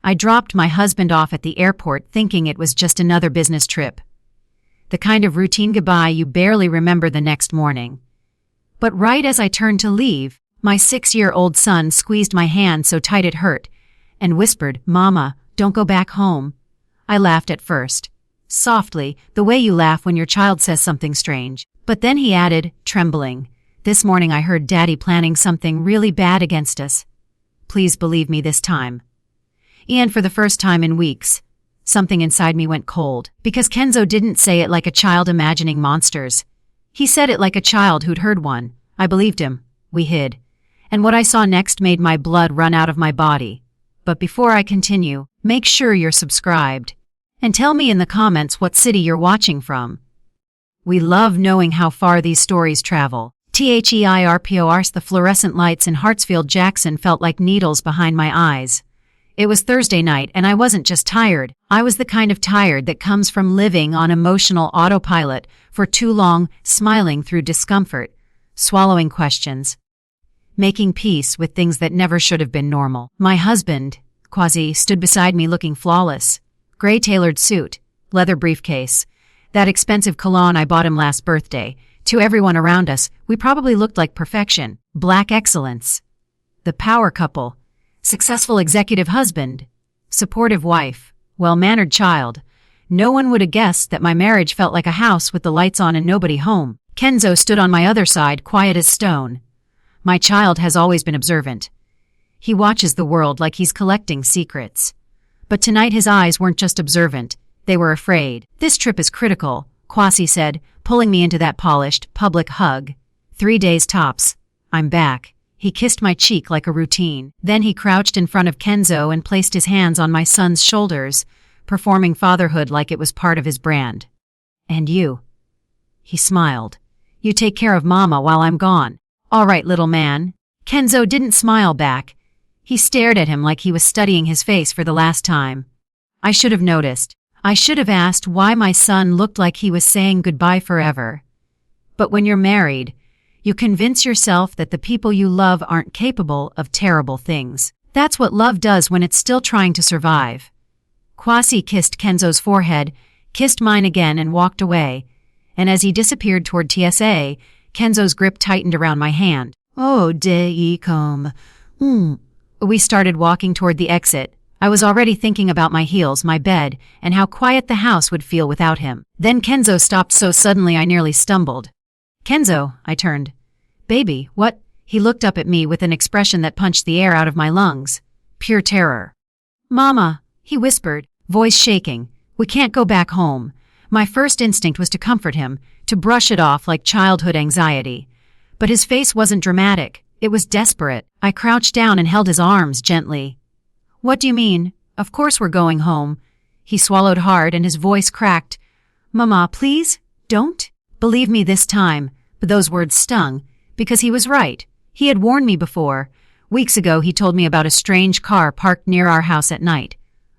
I dropped my husband off at the airport thinking it was just another business trip. The kind of routine goodbye you barely remember the next morning. But right as I turned to leave, my 6-year-old son squeezed my hand so tight it hurt and whispered, "Mama, don't go back home." I laughed at first. Softly, the way you laugh when your child says something strange. But then he added, trembling, "This morning I heard Daddy planning something really bad against us. Please believe me this time." And for the first time in weeks, something inside me went cold, because Kenzo didn't say it like a child imagining monsters. He said it like a child who'd heard one. I believed him. We hid. And what I saw next made my blood run out of my body. But before I continue, make sure you're subscribed. And tell me in the comments what city you're watching from. We love knowing how far these stories travel. THEIRPORS. The fluorescent lights in Hartsfield Jackson felt like needles behind my eyes. It was Thursday night, and I wasn't just tired. I was the kind of tired that comes from living on emotional autopilot for too long, smiling through discomfort, swallowing questions, making peace with things that never should have been normal. My husband, Kwasi, stood beside me looking flawless. Gray tailored suit, leather briefcase, that expensive cologne I bought him last birthday. To everyone around us, we probably looked like perfection, black excellence. The power couple. Successful executive husband, supportive wife, well-mannered child. No one would have guessed that my marriage felt like a house with the lights on and nobody home. Kenzo stood on my other side, quiet as stone. My child has always been observant. He watches the world like he's collecting secrets. But tonight his eyes weren't just observant, they were afraid. "This trip is critical," Kwasi said, pulling me into that polished, public hug. 3 days tops. I'm back. He kissed my cheek like a routine. Then he crouched in front of Kenzo and placed his hands on my son's shoulders, performing fatherhood like it was part of his brand. "And you?" He smiled. "You take care of Mama while I'm gone." "All right, little man." Kenzo didn't smile back. He stared at him like he was studying his face for the last time. I should have noticed. I should have asked why my son looked like he was saying goodbye forever. But when you're married, you convince yourself that the people you love aren't capable of terrible things. That's what love does when it's still trying to survive. Kwasi kissed Kenzo's forehead, kissed mine again and walked away. And as he disappeared toward TSA, Kenzo's grip tightened around my hand. "Oh, come." We started walking toward the exit. I was already thinking about my heels, my bed, and how quiet the house would feel without him. Then Kenzo stopped so suddenly I nearly stumbled. "Kenzo," I turned. "Baby, what?" He looked up at me with an expression that punched the air out of my lungs. Pure terror. "Mama," he whispered, voice shaking. "We can't go back home." My first instinct was to comfort him, to brush it off like childhood anxiety. But his face wasn't dramatic. It was desperate. I crouched down and held his arms gently. "What do you mean? Of course we're going home." He swallowed hard and his voice cracked. "Mama, please, don't." Believe me this time, but those words stung, because he was right. He had warned me before. Weeks ago he told me about a strange car parked near our house at night.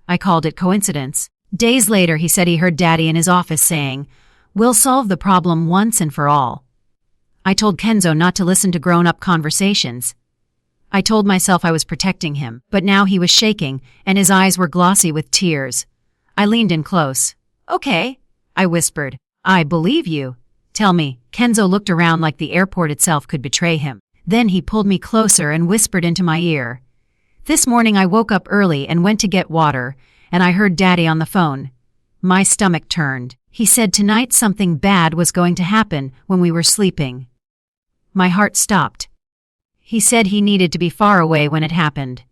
I called it coincidence. Days later he said he heard Daddy in his office saying, "We'll solve the problem once and for all." I told Kenzo not to listen to grown-up conversations. I told myself I was protecting him, but now he was shaking, and his eyes were glossy with tears. I leaned in close. "Okay," I whispered. "I believe you. Tell me." Kenzo looked around like the airport itself could betray him. Then he pulled me closer and whispered into my ear. "This morning I woke up early and went to get water, and I heard Daddy on the phone." My stomach turned. He said tonight something bad was going to happen when we were sleeping. My heart stopped. He said he needed to be far away when it happened.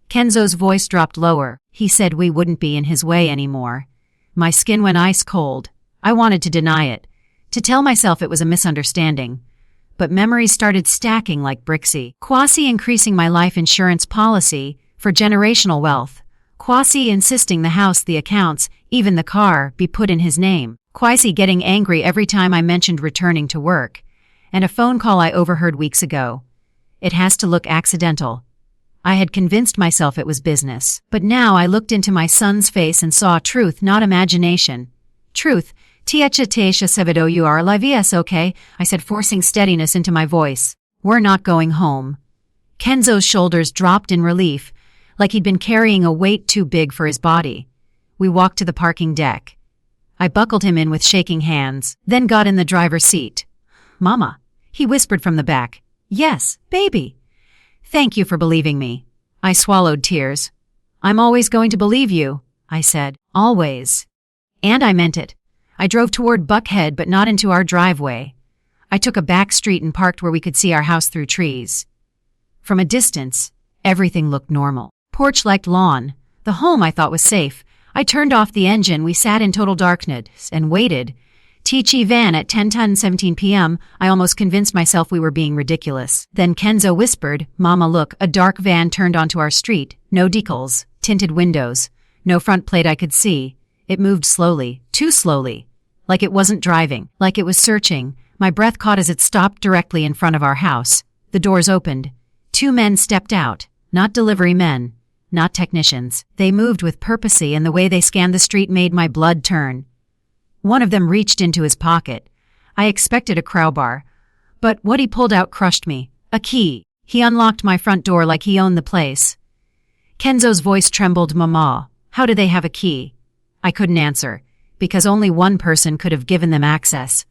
Kenzo's voice dropped lower. He said we wouldn't be in his way anymore. My skin went ice cold. I wanted to deny it, to tell myself it was a misunderstanding. But memories started stacking like Brixie. Kwasi increasing my life insurance policy for generational wealth. Kwasi insisting the house, the accounts, even the car, be put in his name. Kwasi getting angry every time I mentioned returning to work. And a phone call I overheard weeks ago. It has to look accidental. I had convinced myself it was business. But now I looked into my son's face and saw truth, not imagination. Truth. "Tesha sevedo you are livies, okay?" I said, forcing steadiness into my voice. "We're not going home." Kenzo's shoulders dropped in relief, like he'd been carrying a weight too big for his body. We walked to the parking deck. I buckled him in with shaking hands, then got in the driver's seat. "Mama," he whispered from the back. "Yes, baby." "Thank you for believing me." I swallowed tears. "I'm always going to believe you," I said. "Always." And I meant it. I drove toward Buckhead, but not into our driveway. I took a back street and parked where we could see our house through trees. From a distance, everything looked normal. Porch-like lawn. The home I thought was safe. I turned off the engine. We sat in total darkness and waited. T.H. van at 10:17 p.m. I almost convinced myself we were being ridiculous. Then Kenzo whispered, "Mama, look." A dark van turned onto our street. No decals, tinted windows, no front plate I could see. It moved slowly, too slowly. Like it wasn't driving, like it was searching. My breath caught as it stopped directly in front of our house. The doors opened. 2 men stepped out. Not delivery men. Not technicians. They moved with purpose, and the way they scanned the street made my blood turn. One of them reached into his pocket. I expected a crowbar, but what he pulled out crushed me. A key. He unlocked my front door like he owned the place. Kenzo's voice trembled. "Mama, how do they have a key?" I couldn't answer, because only one person could have given them access.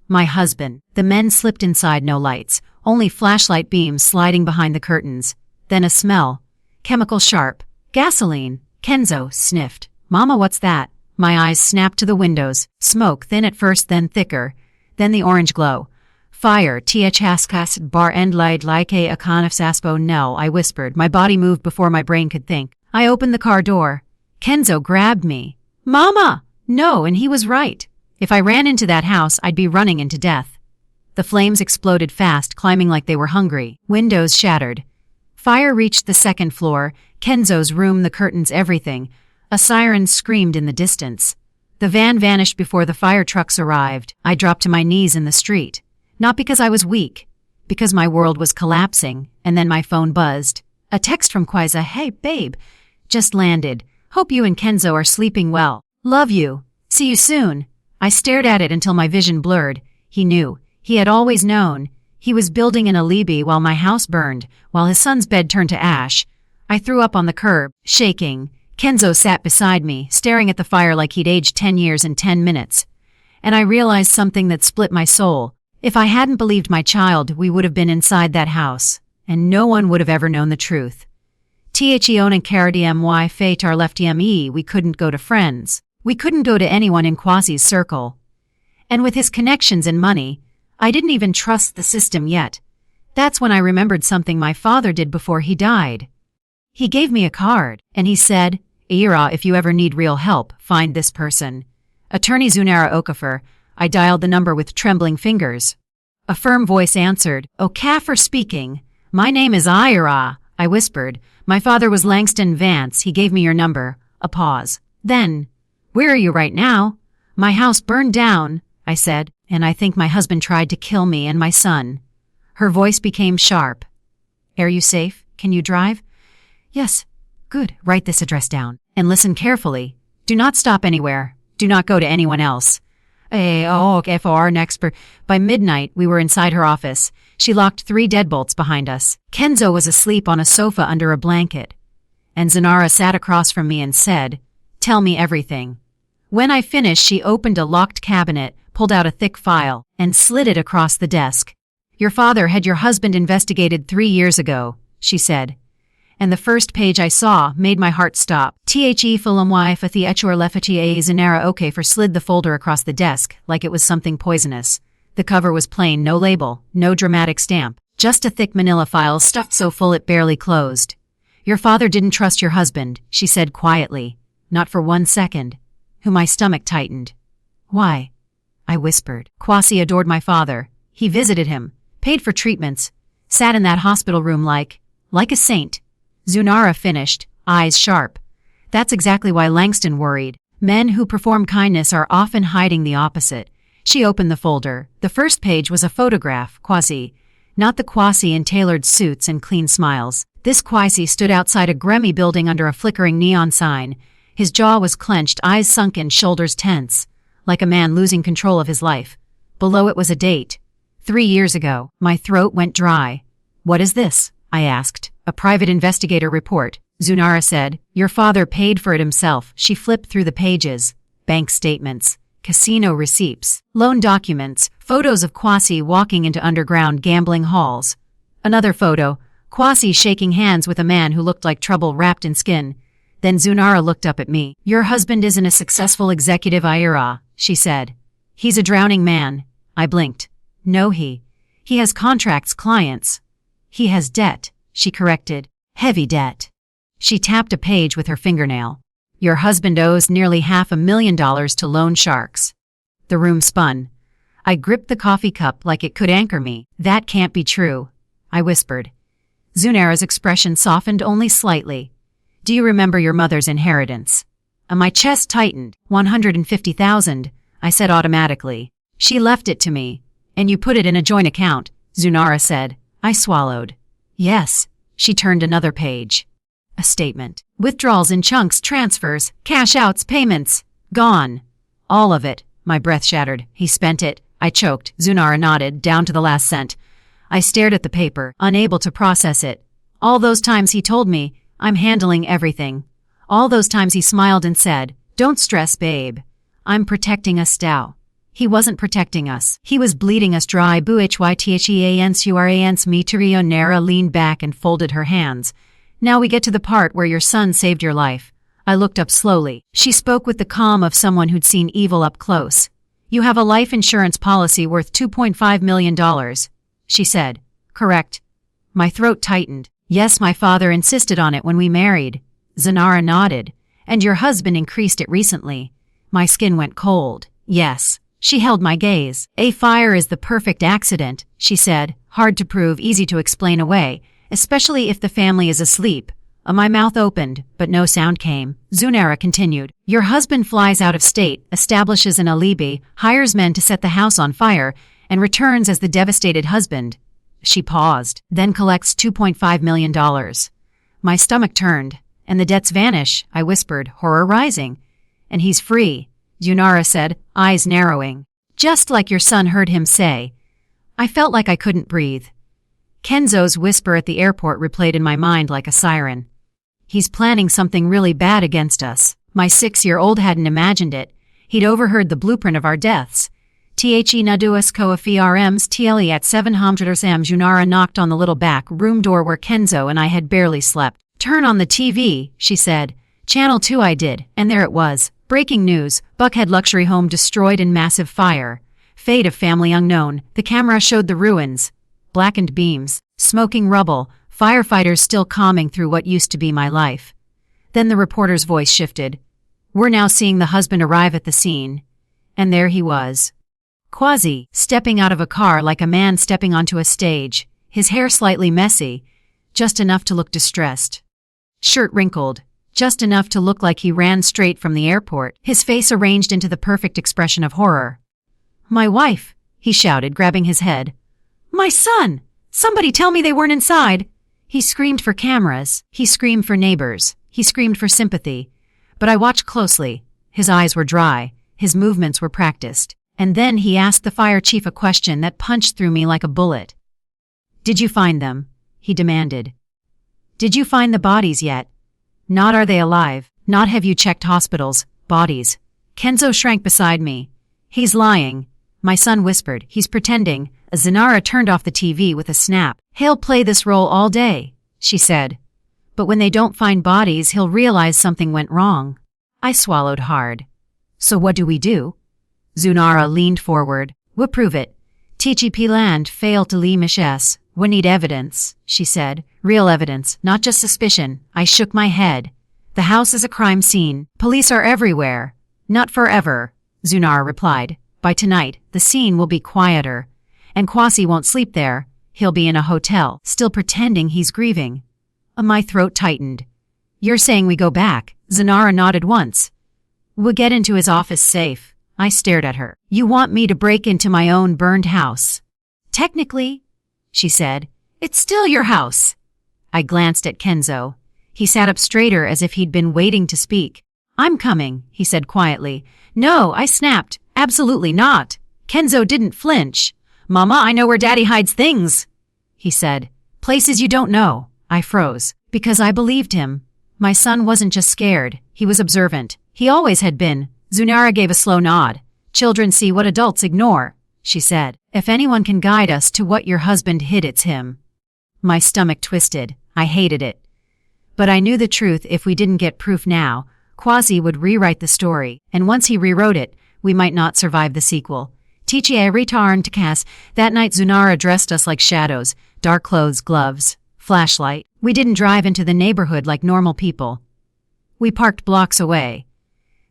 My husband. The men slipped inside. No lights, only flashlight beams sliding behind the curtains. Then a smell. Chemical sharp. Gasoline. Kenzo sniffed. "Mama, what's that?" My eyes snapped to the windows. Smoke, thin at first, then thicker. Then the orange glow. "Fire, th haskas bar end light like a akanafsaspo no," I whispered. My body moved before my brain could think. I opened the car door. Kenzo grabbed me. "Mama!" No, and he was right. If I ran into that house, I'd be running into death. The flames exploded fast, climbing like they were hungry. Windows shattered. Fire reached the second floor, Kenzo's room, the curtains, everything. A siren screamed in the distance. The van vanished before the fire trucks arrived. I dropped to my knees in the street. Not because I was weak, because my world was collapsing, and then my phone buzzed. A text from Kwiza. "Hey, babe. Just landed. Hope you and Kenzo are sleeping well. Love you. See you soon." I stared at it until my vision blurred. He knew. He had always known. He was building an alibi while my house burned, while his son's bed turned to ash. I threw up on the curb, shaking. Kenzo sat beside me, staring at the fire like he'd aged 10 years in 10 minutes. And I realized something that split my soul. If I hadn't believed my child, we would have been inside that house, and no one would have ever known the truth. Thion and Karadmy Fatar left me, we couldn't go to friends. We couldn't go to anyone in Kwasi's circle. And with his connections and money, I didn't even trust the system yet. That's when I remembered something my father did before he died. He gave me a card, and he said, "Ira, if you ever need real help, find this person. Attorney Zunara Okafor." I dialed the number with trembling fingers. A firm voice answered, "Okafor speaking. My name is Ira," I whispered. "My father was Langston Vance. He gave me your number." A pause. Then, "Where are you right now?" "My house burned down," I said, "and I think my husband tried to kill me and my son." Her voice became sharp. "Are you safe? Can you drive?" "Yes." "Good. Write this address down. And listen carefully. Do not stop anywhere. Do not go to anyone else." FOR next. By midnight, we were inside her office. She locked 3 deadbolts behind us. Kenzo was asleep on a sofa under a blanket. And Zunara sat across from me and said, "Tell me everything." When I finished, she opened a locked cabinet, pulled out a thick file, and slid it across the desk. "Your father had your husband investigated 3 years ago," she said. And the first page I saw made my heart stop. The Fulhamwy for the Echur Lefetier Zanara Okafor slid the folder across the desk like it was something poisonous. The cover was plain, no label, no dramatic stamp, just a thick manila file stuffed so full it barely closed. "Your father didn't trust your husband," she said quietly. "Not for 1 second." My stomach tightened. "Why?" I whispered. "Kwasi adored my father. He visited him, paid for treatments, sat in that hospital room like a saint." Zunara finished, eyes sharp. "That's exactly why Langston worried. Men who perform kindness are often hiding the opposite." She opened the folder. The first page was a photograph, Kwasi. Not the Kwasi in tailored suits and clean smiles. This Kwasi stood outside a grimy building under a flickering neon sign. His jaw was clenched, eyes sunken, shoulders tense, like a man losing control of his life. Below it was a date. 3 years ago. My throat went dry. "What is this?" I asked. "A private investigator report." Zunara said. Your father paid for it himself. She flipped through the pages. Bank statements, casino receipts, loan documents, photos of Kwasi walking into underground gambling halls. Another photo, Kwasi shaking hands with a man who looked like trouble wrapped in skin. Then Zunara looked up at me. Your husband isn't a successful executive IRA, she said. He's a drowning man. I blinked. No, he has contracts, clients. He has debt, she corrected. Heavy debt. She tapped a page with her fingernail. Your husband owes nearly $500,000 to loan sharks. The room spun. I gripped the coffee cup like it could anchor me. That can't be true, I whispered. Zunara's expression softened only slightly. Do you remember your mother's inheritance? My chest tightened. 150,000, I said automatically. She left it to me. And you put it in a joint account, Zunara said. I swallowed. Yes. She turned another page. A statement. Withdrawals in chunks, transfers, cash outs, payments. Gone. All of it. My breath shattered. He spent it. I choked. Zunara nodded, down to the last cent. I stared at the paper, unable to process it. All those times he told me, I'm handling everything. All those times he smiled and said, don't stress, babe. I'm protecting us, Dow. He wasn't protecting us. He was bleeding us dry. Buhytheans Miterio Nara leaned back and folded her hands. Now we get to the part where your son saved your life. I looked up slowly. She spoke with the calm of someone who'd seen evil up close. You have a life insurance policy worth $2.5 million, she said. Correct. My throat tightened. Yes, my father insisted on it when we married. Zunara nodded. And your husband increased it recently. My skin went cold. Yes. She held my gaze. A fire is the perfect accident, she said. Hard to prove, easy to explain away, especially if the family is asleep. My mouth opened, but no sound came. Zunara continued. Your husband flies out of state, establishes an alibi, hires men to set the house on fire, and returns as the devastated husband. She paused, then collects $2.5 million. My stomach turned. And the debts vanish, I whispered, horror rising. And he's free, Zunara said, eyes narrowing. Just like your son heard him say. I felt like I couldn't breathe. Kenzo's whisper at the airport replayed in my mind like a siren. He's planning something really bad against us. My 6-year-old hadn't imagined it. He'd overheard the blueprint of our deaths. The naduas coafrms tle at 700 am. Zunara knocked on the little back room door where Kenzo and I had barely slept. Turn on the TV, she said. Channel 2 I did, and there it was. Breaking news, Buckhead luxury home destroyed in massive fire. Fate of family unknown. The camera showed the ruins. Blackened beams, smoking rubble, firefighters still combing through what used to be my life. Then the reporter's voice shifted. We're now seeing the husband arrive at the scene. And there he was. Kwasi, stepping out of a car like a man stepping onto a stage, his hair slightly messy, just enough to look distressed. Shirt wrinkled, just enough to look like he ran straight from the airport, his face arranged into the perfect expression of horror. My wife, he shouted, grabbing his head. My son! Somebody tell me they weren't inside! He screamed for cameras, he screamed for neighbors, he screamed for sympathy. But I watched closely. His eyes were dry, his movements were practiced. And then he asked the fire chief a question that punched through me like a bullet. Did you find them? He demanded. Did you find the bodies yet? Not are they alive, not have you checked hospitals, bodies. Kenzo shrank beside me. He's lying. My son whispered. He's pretending. Zunara turned off the TV with a snap. He'll play this role all day, she said. But when they don't find bodies, he'll realize something went wrong. I swallowed hard. So what do we do? Zunara leaned forward. We'll prove it. TGP land failed to Lee Mishes. We need evidence, she said. Real evidence, not just suspicion. I shook my head. The house is a crime scene. Police are everywhere. Not forever, Zunara replied. By tonight, the scene will be quieter. And Kwasi won't sleep there. He'll be in a hotel, still pretending he's grieving. My throat tightened. You're saying we go back? Zunara nodded once. We'll get into his office safe. I stared at her. You want me to break into my own burned house? Technically, she said, it's still your house. I glanced at Kenzo. He sat up straighter as if he'd been waiting to speak. I'm coming, he said quietly. No, I snapped. Absolutely not. Kenzo didn't flinch. Mama, I know where Daddy hides things, he said. Places you don't know. I froze. Because I believed him. My son wasn't just scared, he was observant. He always had been. Zunara gave a slow nod. Children see what adults ignore, she said. If anyone can guide us to what your husband hid, it's him. My stomach twisted. I hated it. But I knew the truth. If we didn't get proof now, Kwasi would rewrite the story, and once he rewrote it, we might not survive the sequel. Tichie returned to Cass. That night Zunara dressed us like shadows, dark clothes, gloves, flashlight. We didn't drive into the neighborhood like normal people. We parked blocks away,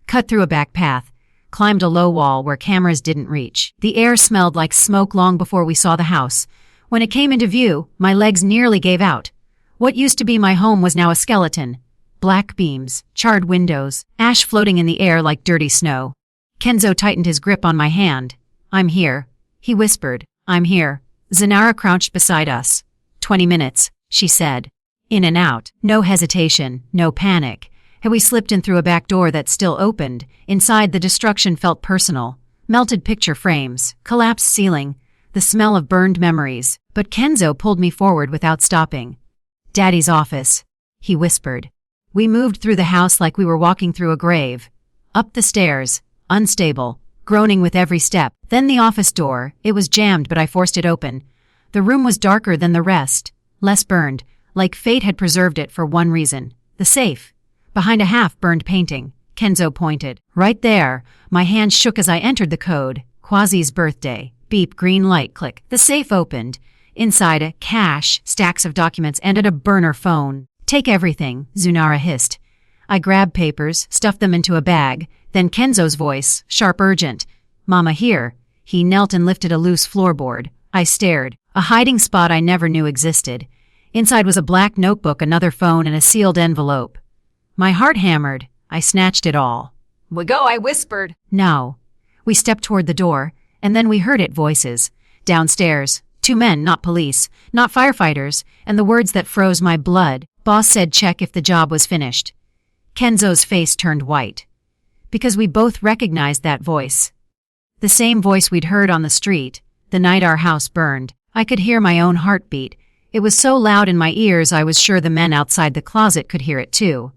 cut through a back path, climbed a low wall where cameras didn't reach. The air smelled like smoke long before we saw the house. When it came into view, my legs nearly gave out. What used to be my home was now a skeleton. Black beams, charred windows, ash floating in the air like dirty snow. Kenzo tightened his grip on my hand. I'm here, he whispered. I'm here. Zunara crouched beside us. 20 minutes, she said. In and out. No hesitation, no panic. Had we slipped in through a back door that still opened? Inside, the destruction felt personal. Melted picture frames, collapsed ceiling, the smell of burned memories. But Kenzo pulled me forward without stopping. Daddy's office, he whispered. We moved through the house like we were walking through a grave. Up the stairs, unstable, groaning with every step. Then the office door. It was jammed, but I forced it open. The room was darker than the rest, less burned, like fate had preserved it for one reason. The safe. Behind a half-burned painting, Kenzo pointed. Right there. My hand shook as I entered the code. Kwasi's birthday. Beep, green light, click. The safe opened. Inside, a cache, stacks of documents, and a burner phone. Take everything, Zunara hissed. I grabbed papers, stuffed them into a bag. Then Kenzo's voice, sharp, urgent. Mama, here. He knelt and lifted a loose floorboard. I stared. A hiding spot I never knew existed. Inside was a black notebook, another phone, and a sealed envelope. My heart hammered. I snatched it all. We go, I whispered. No. We stepped toward the door, and then we heard it, voices. Downstairs. 2 men, not police, not firefighters, and the words that froze my blood. Boss said check if the job was finished. Kenzo's face turned white. Because we both recognized that voice. The same voice we'd heard on the street, the night our house burned. I could hear my own heartbeat. It was so loud in my ears I was sure the men outside the closet could hear it too.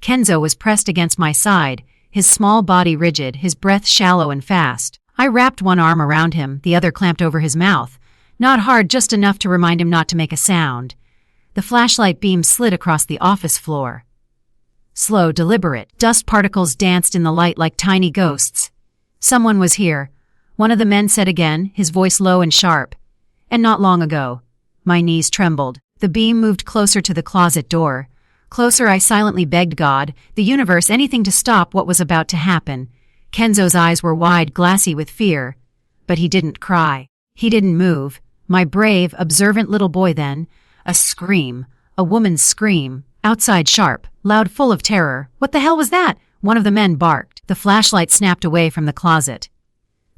Kenzo was pressed against my side, his small body rigid, his breath shallow and fast. I wrapped one arm around him, the other clamped over his mouth. Not hard, just enough to remind him not to make a sound. The flashlight beam slid across the office floor. Slow, deliberate. Dust particles danced in the light like tiny ghosts. Someone was here. One of the men said again, his voice low and sharp. And not long ago. My knees trembled. The beam moved closer to the closet door. Closer, I silently begged God, the universe, anything to stop what was about to happen. Kenzo's eyes were wide, glassy with fear. But he didn't cry. He didn't move. My brave, observant little boy then. A scream. A woman's scream. Outside, sharp, loud, full of terror. What the hell was that? One of the men barked. The flashlight snapped away from the closet.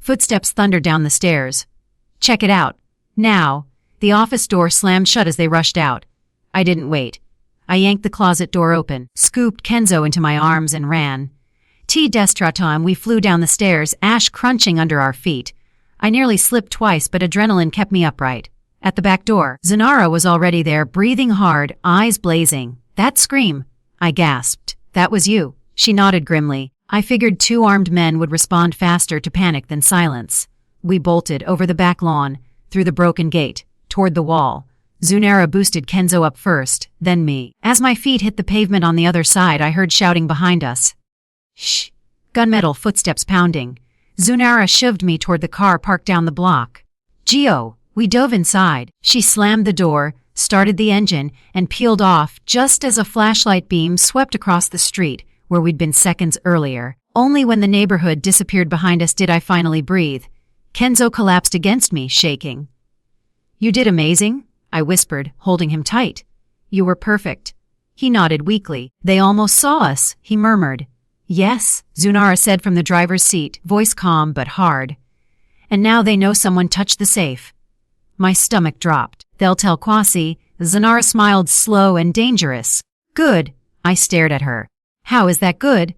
Footsteps thundered down the stairs. Check it out. Now. The office door slammed shut as they rushed out. I didn't wait. I yanked the closet door open, scooped Kenzo into my arms and ran. Destratum, we flew down the stairs, ash crunching under our feet. I nearly slipped twice, but adrenaline kept me upright. At the back door, Zunara was already there, breathing hard, eyes blazing. That scream, I gasped. That was you. She nodded grimly. I figured 2 armed men would respond faster to panic than silence. We bolted over the back lawn, through the broken gate, toward the wall. Zunara boosted Kenzo up first, then me. As my feet hit the pavement on the other side, I heard shouting behind us. Shh. Gunmetal, footsteps pounding. Zunara shoved me toward the car parked down the block. Gio. We dove inside. She slammed the door, started the engine, and peeled off just as a flashlight beam swept across the street where we'd been seconds earlier. Only when the neighborhood disappeared behind us did I finally breathe. Kenzo collapsed against me, shaking. You did amazing, I whispered, holding him tight. You were perfect. He nodded weakly. They almost saw us, he murmured. Yes, Zunara said from the driver's seat, voice calm but hard. And now they know someone touched the safe. My stomach dropped. They'll tell Kwasi. Zunara smiled, slow and dangerous. Good. I stared at her. How is that good?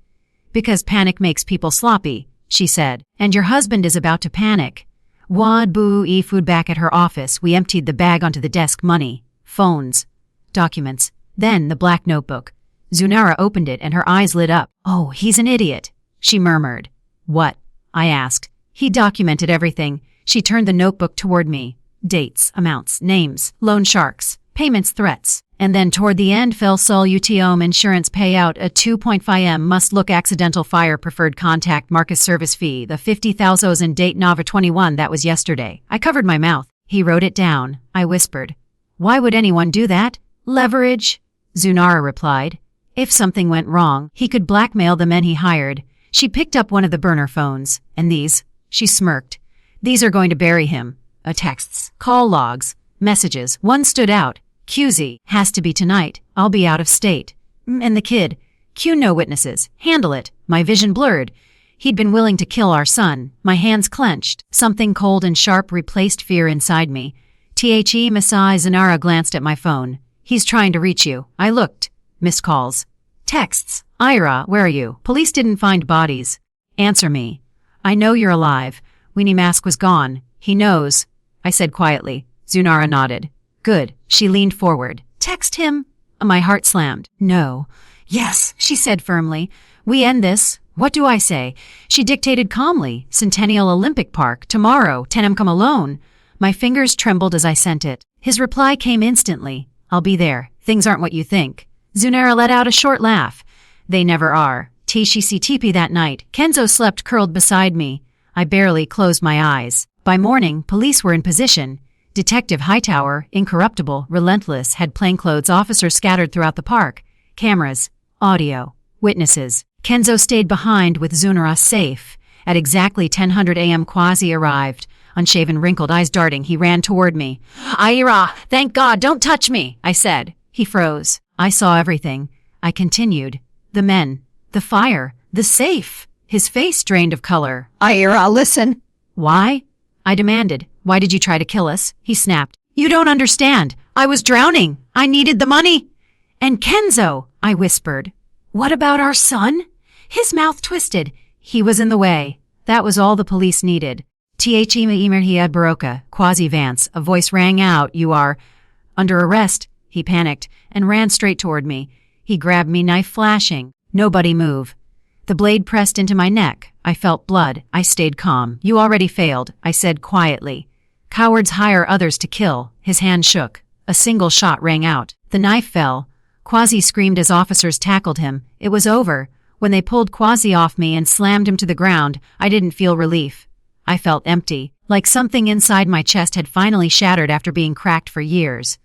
Because panic makes people sloppy, she said. And your husband is about to panic. Wad boo e food. Back at her office, we emptied the bag onto the desk. Money, phones, documents, then the black notebook. Zunara opened it and her eyes lit up. "Oh, he's an idiot," she murmured. "What?" I asked. "He documented everything." She turned the notebook toward me. Dates, amounts, names, loan sharks, payments, threats. And then toward the end, fell sol UTOM insurance payout, a 2.5M must look accidental fire preferred contact Marcus service fee, the 50,000 date Nova 21, that was yesterday. I covered my mouth. He wrote it down. I whispered. "Why would anyone do that?" "Leverage," Zunara replied. "If something went wrong, he could blackmail the men he hired." She picked up one of the burner phones. "And these?" She smirked. "These are going to bury him. Texts, call logs, messages. One stood out. QZ, has to be tonight. I'll be out of state." "And the kid?" "Q, no witnesses. Handle it." My vision blurred. He'd been willing to kill our son. My hands clenched. Something cold and sharp replaced fear inside me. "The Masai." Zunara glanced at my phone. "He's trying to reach you." I looked. Missed calls. Texts. "Ira, where are you? Police didn't find bodies." "Answer me." "I know you're alive." Weenie Mask was gone. "He knows," I said quietly. Zunara nodded. "Good." She leaned forward. "Text him." My heart slammed. "No." "Yes," she said firmly. "We end this." What do I say? She dictated calmly. "Centennial Olympic Park, tomorrow, 10 am, come alone." My fingers trembled as I sent it. His reply came instantly. "I'll be there. Things aren't what you think." Zunara let out a short laugh. "They never are." TCCTP that night. Kenzo slept curled beside me. I barely closed my eyes. By morning, police were in position. Detective Hightower, incorruptible, relentless, had plainclothes officers scattered throughout the park. Cameras, audio, witnesses. Kenzo stayed behind with Zunara safe. At exactly 10:00 a.m. Quasi arrived. Unshaven, wrinkled eyes darting, he ran toward me. "Ira, thank God, don't touch me," I said. He froze. I saw everything. I continued. The men, the fire, the safe. His face drained of color. "Ira, listen." "Why?" I demanded. "Why did you try to kill us?" He snapped. "You don't understand. I was drowning. I needed the money." "And Kenzo," I whispered. "What about our son?" His mouth twisted. He was in the way. That was all the police needed. Emerhiad Baroka, Quasi Vance, a voice rang out. "You are under arrest." He panicked and ran straight toward me. He grabbed me, knife flashing. "Nobody move." The blade pressed into my neck. I felt blood. I stayed calm. "You already failed," I said quietly. "Cowards hire others to kill." His hand shook. A single shot rang out. The knife fell. Quasi screamed as officers tackled him. It was over. When they pulled Quasi off me and slammed him to the ground, I didn't feel relief. I felt empty, like something inside my chest had finally shattered after being cracked for years.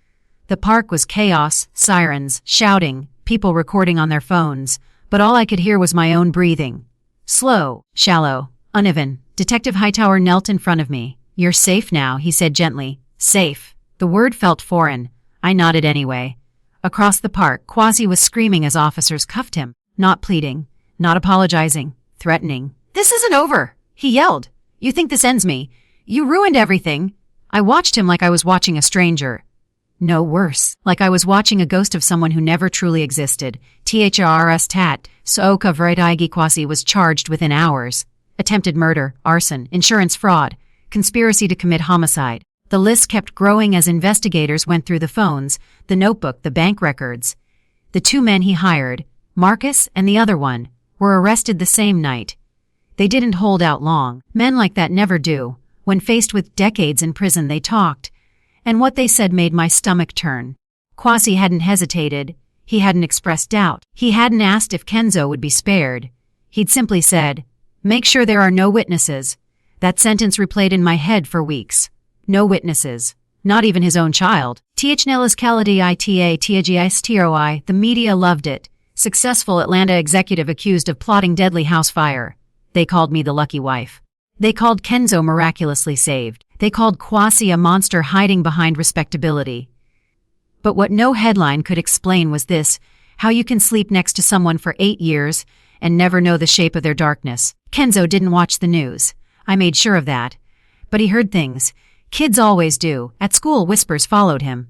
The park was chaos, sirens, shouting, people recording on their phones, but all I could hear was my own breathing. Slow, shallow, uneven. Detective Hightower knelt in front of me. "You're safe now," he said gently. Safe. The word felt foreign. I nodded anyway. Across the park, Quasi was screaming as officers cuffed him. Not pleading, not apologizing, threatening. "This isn't over," he yelled. "You think this ends me? You ruined everything." I watched him like I was watching a stranger. No, worse, like I was watching a ghost of someone who never truly existed. THRS tat, Sooka Vritaigi Quasi was charged within hours. Attempted murder, arson, insurance fraud, conspiracy to commit homicide. The list kept growing as investigators went through the phones, the notebook, the bank records. The two men he hired, Marcus and the other one, were arrested the same night. They didn't hold out long. Men like that never do. When faced with decades in prison, they talked. And what they said made my stomach turn. Quasi hadn't hesitated. He hadn't expressed doubt. He hadn't asked if Kenzo would be spared. He'd simply said, "Make sure there are no witnesses." That sentence replayed in my head for weeks. No witnesses. Not even his own child. THNLS Kaladi TAGISTROI. The media loved it. Successful Atlanta executive accused of plotting deadly house fire. They called me the lucky wife. They called Kenzo miraculously saved. They called Quasi a monster hiding behind respectability. But what no headline could explain was this: how you can sleep next to someone for 8 years and never know the shape of their darkness. Kenzo didn't watch the news. I made sure of that. But he heard things. Kids always do. At school, whispers followed him.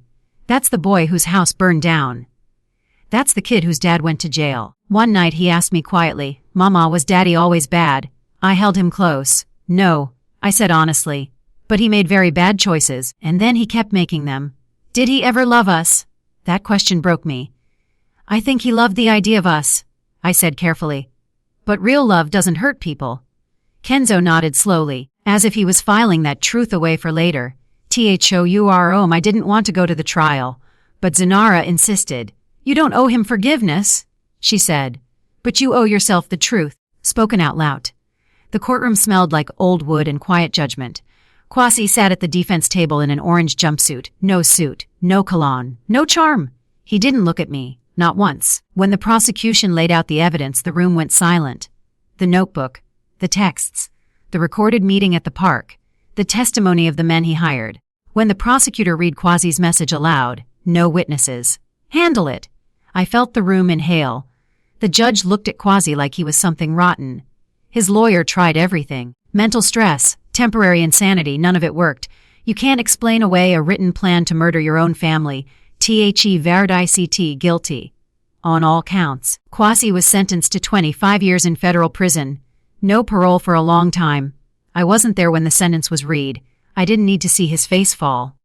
"That's the boy whose house burned down. That's the kid whose dad went to jail." One night he asked me quietly, "Mama, was Daddy always bad?" I held him close. "No," I said honestly. "But he made very bad choices, and then he kept making them." "Did he ever love us?" That question broke me. I think he loved the idea of us, I said carefully. But real love doesn't hurt people. Kenzo nodded slowly, as if he was filing that truth away for later. I didn't want to go to the trial, but Zunara insisted. You don't owe him forgiveness, she said. But you owe yourself the truth, spoken out loud. The courtroom smelled like old wood and quiet judgment. Kwasi sat at the defense table in an orange jumpsuit, no cologne, no charm. He didn't look at me, not once. When the prosecution laid out the evidence, the room went silent. The notebook, the texts, the recorded meeting at the park, the testimony of the men he hired. When the prosecutor read Kwasi's message aloud, no witnesses. Handle it. I felt the room inhale. The judge looked at Kwasi like he was something rotten. His lawyer tried everything. Mental stress, temporary insanity, none of it worked. You can't explain away a written plan to murder your own family. Verdict guilty. On all counts. Kwasi was sentenced to 25 years in federal prison. No parole for a long time. I wasn't there when the sentence was read. I didn't need to see his face fall.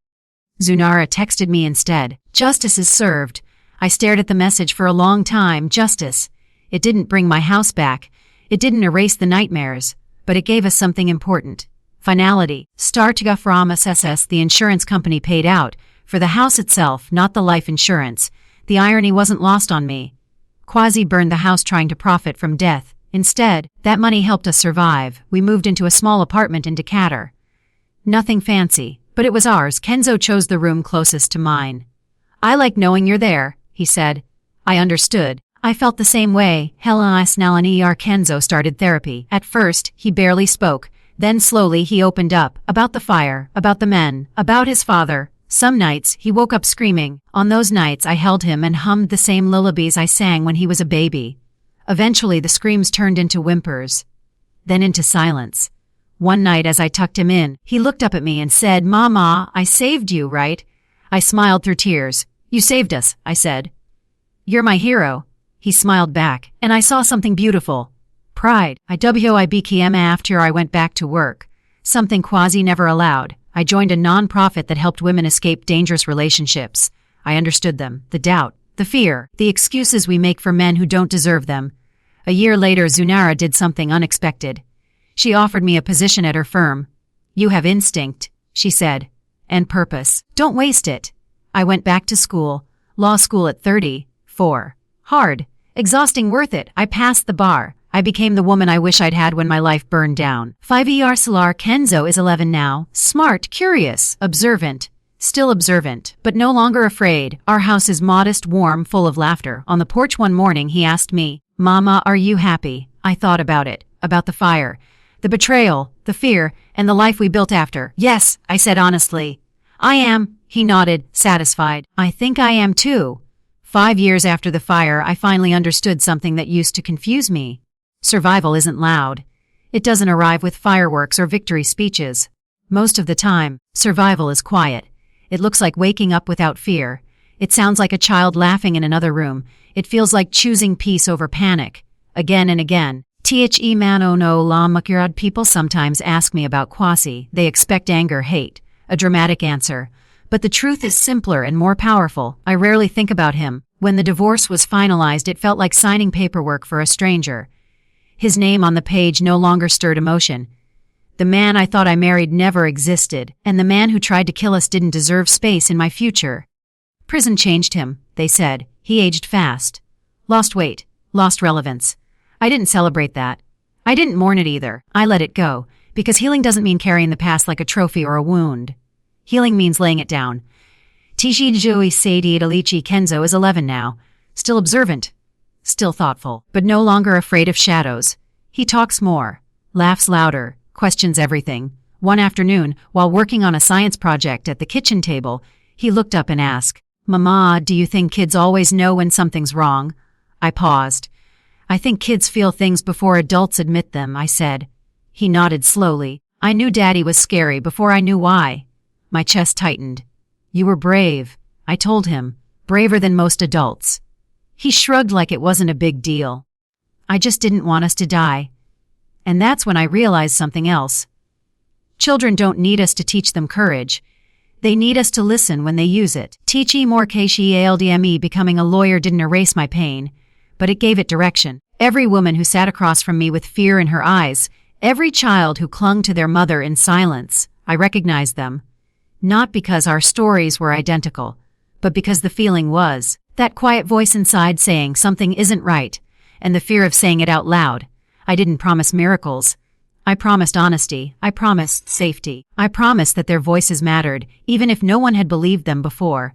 Zunara texted me instead. Justice is served. I stared at the message for a long time. Justice. It didn't bring my house back. It didn't erase the nightmares. But it gave us something important. Finality. Startgaframas, the insurance company paid out. For the house itself, not the life insurance. The irony wasn't lost on me. Kwasi burned the house trying to profit from death. Instead, that money helped us survive. We moved into a small apartment in Decatur. Nothing fancy, but it was ours. Kenzo chose the room closest to mine. I like knowing you're there, he said. I understood. I felt the same way. Kenzo started therapy. At first, he barely spoke. Then slowly he opened up. About the fire, about the men, about his father. Some nights, he woke up screaming. On those nights, I held him and hummed the same lullabies I sang when he was a baby. Eventually, the screams turned into whimpers. Then into silence. One night as I tucked him in, he looked up at me and said, Mama, I saved you, right? I smiled through tears. You saved us, I said. You're my hero. He smiled back, and I saw something beautiful. Pride. I became after I went back to work. Something Kwasi never allowed. I joined a non-profit that helped women escape dangerous relationships. I understood them, the doubt, the fear, the excuses we make for men who don't deserve them. A year later, Zunara did something unexpected. She offered me a position at her firm. You have instinct, she said, and purpose. Don't waste it. I went back to school, law school at 34. Hard, exhausting, worth it. I passed the bar. I became the woman I wish I'd had when my life burned down. 5 Salar Kenzo is 11 now. Smart, curious, observant. Still observant, but no longer afraid. Our house is modest, warm, full of laughter. On the porch one morning, he asked me, Mama, are you happy? I thought about it, about the fire, the betrayal, the fear, and the life we built after. Yes, I said honestly. I am, he nodded, satisfied. I think I am too. 5 years after the fire, I finally understood something that used to confuse me. Survival isn't loud. It doesn't arrive with fireworks or victory speeches. Most of the time, survival is quiet. It looks like waking up without fear. It sounds like a child laughing in another room. It feels like choosing peace over panic. Again and again. People sometimes ask me about Kwasi. They expect anger, hate, a dramatic answer. But the truth is simpler and more powerful. I rarely think about him. When the divorce was finalized, it felt like signing paperwork for a stranger. His name on the page no longer stirred emotion. The man I thought I married never existed, and the man who tried to kill us didn't deserve space in my future. Prison changed him, they said. He aged fast. Lost weight. Lost relevance. I didn't celebrate that. I didn't mourn it either. I let it go, because healing doesn't mean carrying the past like a trophy or a wound. Healing means laying it down. Tishijui Seidi Idalichi Kenzo is 11 now. Still observant. Still thoughtful, but no longer afraid of shadows. He talks more, laughs louder, questions everything. One afternoon, while working on a science project at the kitchen table, he looked up and asked, Mama, do you think kids always know when something's wrong? I paused. I think kids feel things before adults admit them, I said. He nodded slowly. I knew Daddy was scary before I knew why. My chest tightened. You were brave, I told him, braver than most adults. He shrugged like it wasn't a big deal. I just didn't want us to die. And that's when I realized something else. Children don't need us to teach them courage. They need us to listen when they use it. Teaching more KCALDME becoming a lawyer didn't erase my pain, but it gave it direction. Every woman who sat across from me with fear in her eyes, every child who clung to their mother in silence, I recognized them. Not because our stories were identical, but because the feeling was. That quiet voice inside saying something isn't right, and the fear of saying it out loud. I didn't promise miracles. I promised honesty. I promised safety. I promised that their voices mattered, even if no one had believed them before.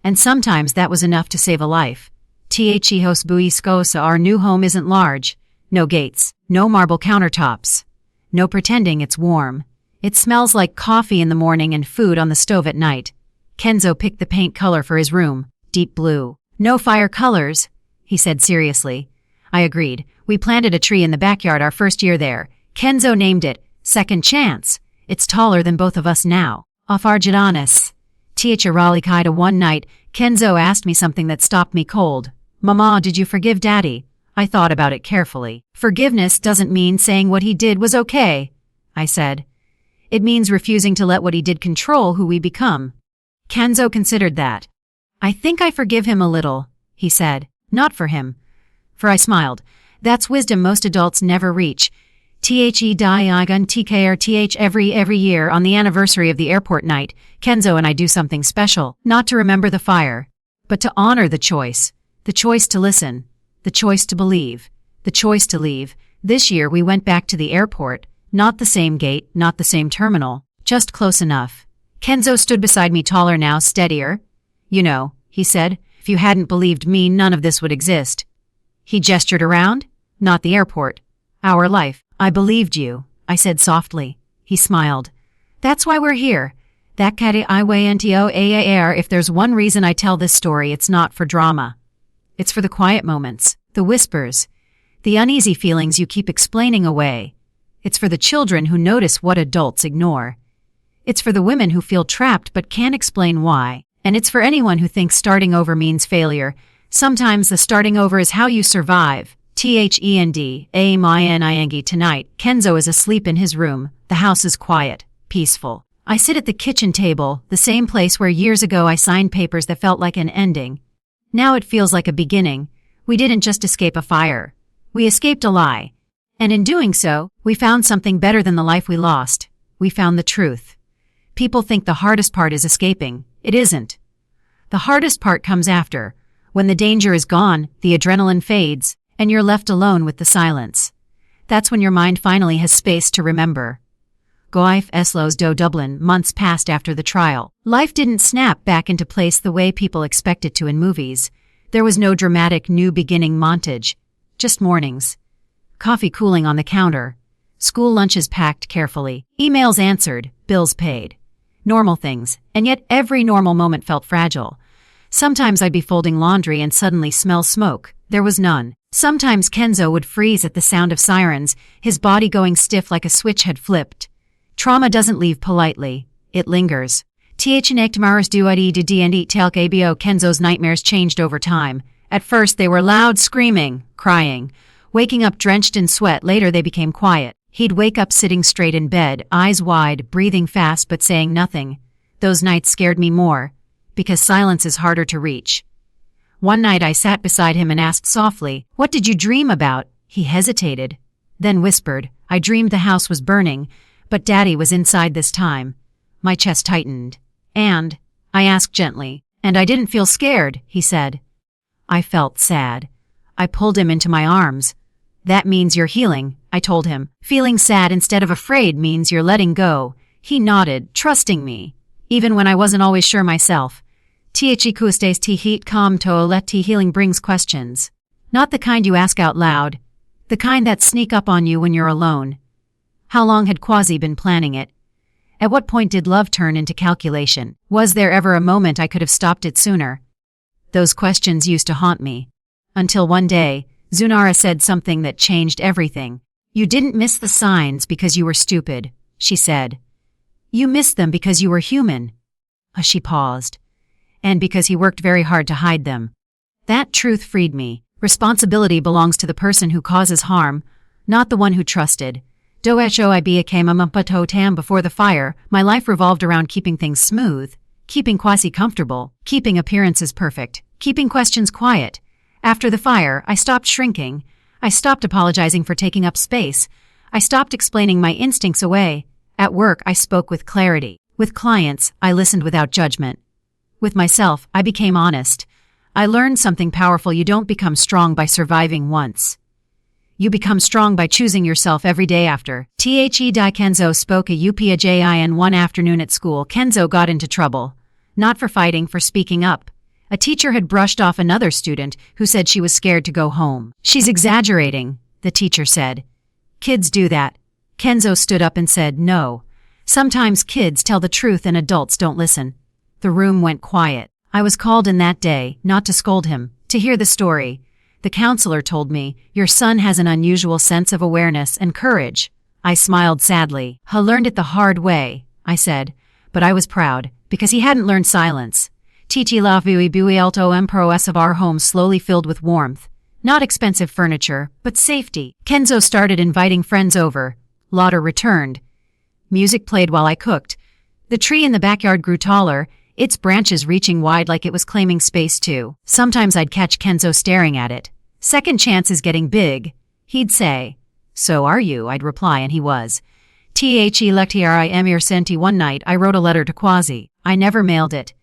And sometimes that was enough to save a life. Thejos buiscosa, our new home isn't large. No gates. No marble countertops. No pretending it's warm. It smells like coffee in the morning and food on the stove at night. Kenzo picked the paint color for his room. Deep blue. No fire colors, he said seriously. I agreed. We planted a tree in the backyard our first year there. Kenzo named it Second Chance. It's taller than both of us now. Off Argidanis. Tiacharalikaida one night, Kenzo asked me something that stopped me cold. Mama, did you forgive Daddy? I thought about it carefully. Forgiveness doesn't mean saying what he did was okay, I said. It means refusing to let what he did control who we become. Kenzo considered that. I think I forgive him a little, he said. Not for him. For I smiled. That's wisdom most adults never reach. THEDIGUNTKRTH every year on the anniversary of the airport night, Kenzo and I do something special, not to remember the fire, but to honor the choice to listen, the choice to believe, the choice to leave. This year we went back to the airport, not the same gate, not the same terminal, just close enough. Kenzo stood beside me, taller now, steadier. You know, he said, if you hadn't believed me, none of this would exist. He gestured around. Not the airport. Our life. I believed you, I said softly. He smiled. That's why we're here. That kati iwantoaar. If there's one reason I tell this story, it's not for drama. It's for the quiet moments, the whispers, the uneasy feelings you keep explaining away. It's for the children who notice what adults ignore. It's for the women who feel trapped but can't explain why. And it's for anyone who thinks starting over means failure. Sometimes the starting over is how you survive. THENDAMINING. Tonight, Kenzo is asleep in his room. The house is quiet, peaceful. I sit at the kitchen table, the same place where years ago I signed papers that felt like an ending. Now it feels like a beginning. We didn't just escape a fire. We escaped a lie. And in doing so, we found something better than the life we lost. We found the truth. People think the hardest part is escaping. It isn't. The hardest part comes after. When the danger is gone, the adrenaline fades, and you're left alone with the silence. That's when your mind finally has space to remember. Goif Eslos do Dublin. Months passed after the trial. Life didn't snap back into place the way people expect it to in movies. There was no dramatic new beginning montage. Just mornings. Coffee cooling on the counter. School lunches packed carefully. Emails answered. Bills paid. Normal things, and yet every normal moment felt fragile. Sometimes I'd be folding laundry and suddenly smell smoke. There was none. Sometimes Kenzo would freeze at the sound of sirens, his body going stiff like a switch had flipped. Trauma doesn't leave politely. It lingers. Kenzo's nightmares changed over time. At first they were loud, screaming, crying, waking up drenched in sweat. Later they became quiet. He'd wake up sitting straight in bed, eyes wide, breathing fast but saying nothing. Those nights scared me more, because silence is harder to reach. One night I sat beside him and asked softly, "What did you dream about?" He hesitated, then whispered, "I dreamed the house was burning, but Daddy was inside this time." My chest tightened. "And?" I asked gently. "And I didn't feel scared," he said. I felt sad. I pulled him into my arms. "That means you're healing," I told him. "Feeling sad instead of afraid means you're letting go." He nodded, trusting me, even when I wasn't always sure myself. Healing brings questions. Not the kind you ask out loud, the kind that sneak up on you when you're alone. How long had Quasi been planning it? At what point did love turn into calculation? Was there ever a moment I could have stopped it sooner? Those questions used to haunt me. Until one day, Zunara said something that changed everything. "You didn't miss the signs because you were stupid," she said. "You missed them because you were human." She paused. "And because he worked very hard to hide them." That truth freed me. Responsibility belongs to the person who causes harm, not the one who trusted. Before the fire, my life revolved around keeping things smooth. keeping Kwasi comfortable, keeping appearances perfect, keeping questions quiet. After the fire, I stopped shrinking. I stopped apologizing for taking up space. I stopped explaining my instincts away. At work, I spoke with clarity. With clients, I listened without judgment. With myself, I became honest. I learned something powerful: you don't become strong by surviving once. You become strong by choosing yourself every day after. The Kenzo spoke a upajin one afternoon at school. Kenzo got into trouble. Not for fighting, for speaking up. A teacher had brushed off another student who said she was scared to go home. She's exaggerating, the teacher said. Kids do that. Kenzo stood up and said, no. Sometimes kids tell the truth and adults don't listen. The room went quiet. I was called in that day, not to scold him, to hear the story. The counselor told me, your son has an unusual sense of awareness and courage. I smiled sadly. He learned it the hard way, I said, but I was proud, because he hadn't learned silence. Titi la vui bui alto empros of our home slowly filled with warmth. Not expensive furniture, but safety. Kenzo started inviting friends over. Lauder returned. Music played while I cooked. The tree in the backyard grew taller, its branches reaching wide like it was claiming space too. Sometimes I'd catch Kenzo staring at it. Second chance is getting big. He'd say, so are you? I'd reply, and he was. The lectiari emir senti. One night I wrote a letter to Kwasi. I never mailed it.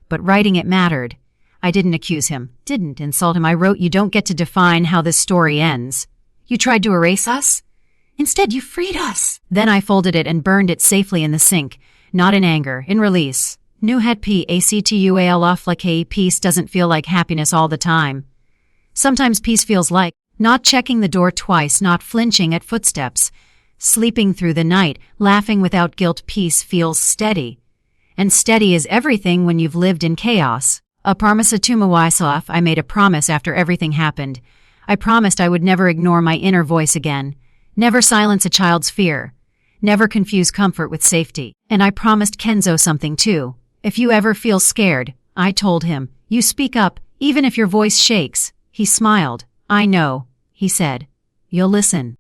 But writing it mattered. I didn't accuse him, didn't insult him. I wrote, you don't get to define how this story ends. You tried to erase us? Instead, you freed us. Then I folded it and burned it safely in the sink. Not in anger, in release. Nu het pactual off like peace doesn't feel like happiness all the time. Sometimes peace feels like not checking the door twice, not flinching at footsteps, sleeping through the night, laughing without guilt. Peace feels steady. And steady is everything when you've lived in chaos. A promise to myself. I made a promise after everything happened. I promised I would never ignore my inner voice again. Never silence a child's fear. Never confuse comfort with safety. And I promised Kenzo something too. If you ever feel scared, I told him, you speak up, even if your voice shakes. He smiled. I know, he said. You'll listen.